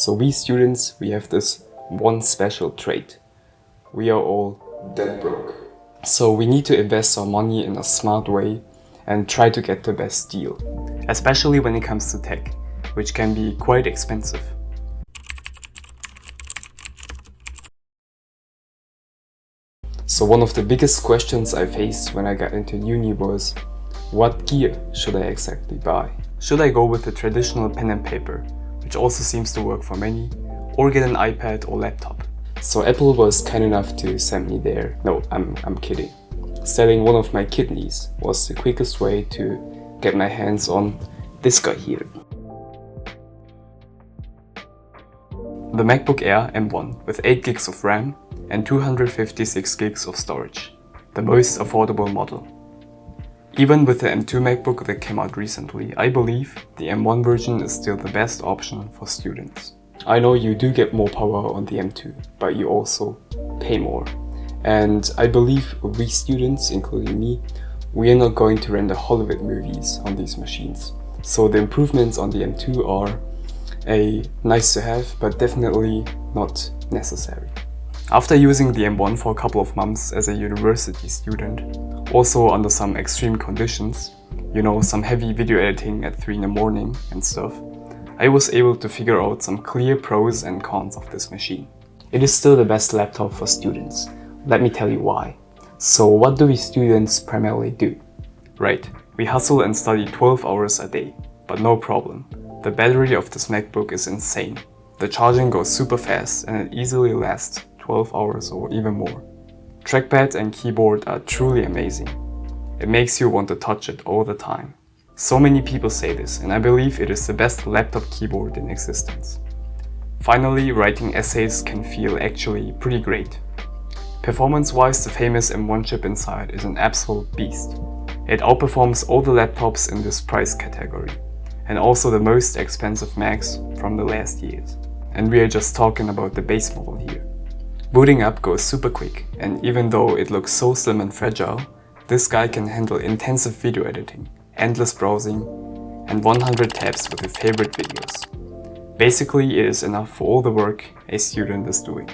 So we students, we have this one special trait. We are all dead broke. So we need to invest our money in a smart way and try to get the best deal. Especially when it comes to tech, which can be quite expensive. So one of the biggest questions I faced when I got into uni was, what gear should I exactly buy? Should I go with the traditional pen and paper, which also seems to work for many, or get an iPad or laptop? So Apple was kind enough to send me there. No, I'm kidding. Selling one of my kidneys was the quickest way to get my hands on this guy here. The MacBook Air M1 with 8 gigs of RAM and 256 gigs of storage, the most affordable model. Even with the M2 MacBook that came out recently, I believe the M1 version is still the best option for students. I know you do get more power on the M2, but you also pay more. And I believe we students, including me, we are not going to render Hollywood movies on these machines. So the improvements on the M2 are a nice to have, but definitely not necessary. After using the M1 for a couple of months as a university student, also under some extreme conditions, you know, some heavy video editing at 3 in the morning and stuff, I was able to figure out some clear pros and cons of this machine. It is still the best laptop for students. Let me tell you why. So what do we students primarily do? Right, we hustle and study 12 hours a day, but no problem. The battery of this MacBook is insane. The charging goes super fast and it easily lasts 12 hours or even more. Trackpad and Keyboard are truly amazing. It makes you want to touch it all the time. So many people say this, and I believe it is the best laptop keyboard in existence. Finally, writing essays can feel actually pretty great. Performance-wise, the famous M1 chip inside is an absolute beast. It outperforms all the laptops in this price category, and also the most expensive Macs from the last years. And we are just talking about the base model here. Booting up goes super quick, and even though it looks so slim and fragile, this guy can handle intensive video editing, endless browsing, and 100 tabs with your favorite videos. Basically, it is enough for all the work a student is doing.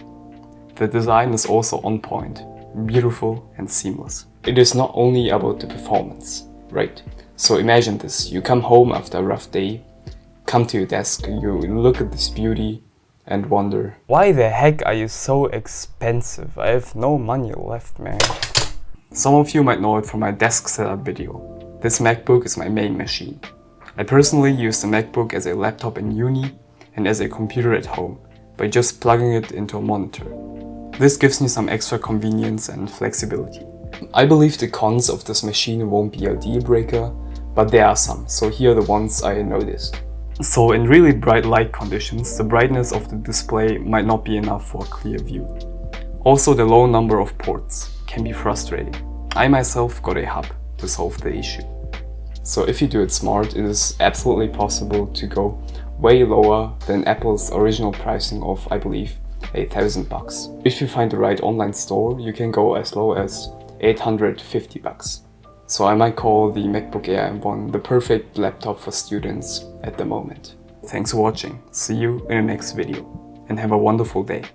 The design is also on point, beautiful and seamless. It is not only about the performance, right? So imagine this, you come home after a rough day, come to your desk, you look at this beauty, and wonder, why the heck are you so expensive? I have no money left, man. Some of you might know it from my desk setup video. This MacBook is my main machine. I personally use the MacBook as a laptop in uni and as a computer at home by just plugging it into a monitor. This gives me some extra convenience and flexibility. I believe the cons of this machine won't be a deal breaker, but there are some, so here are the ones I noticed. So in really bright light conditions, the brightness of the display might not be enough for a clear view. Also, the low number of ports can be frustrating. I myself got a hub to solve the issue. So if you do it smart, it is absolutely possible to go way lower than Apple's original pricing of, I believe, $1,000. If you find the right online store, you can go as low as $850. So I might call the MacBook Air M1 the perfect laptop for students at the moment. Thanks for watching, see you in the next video, and have a wonderful day.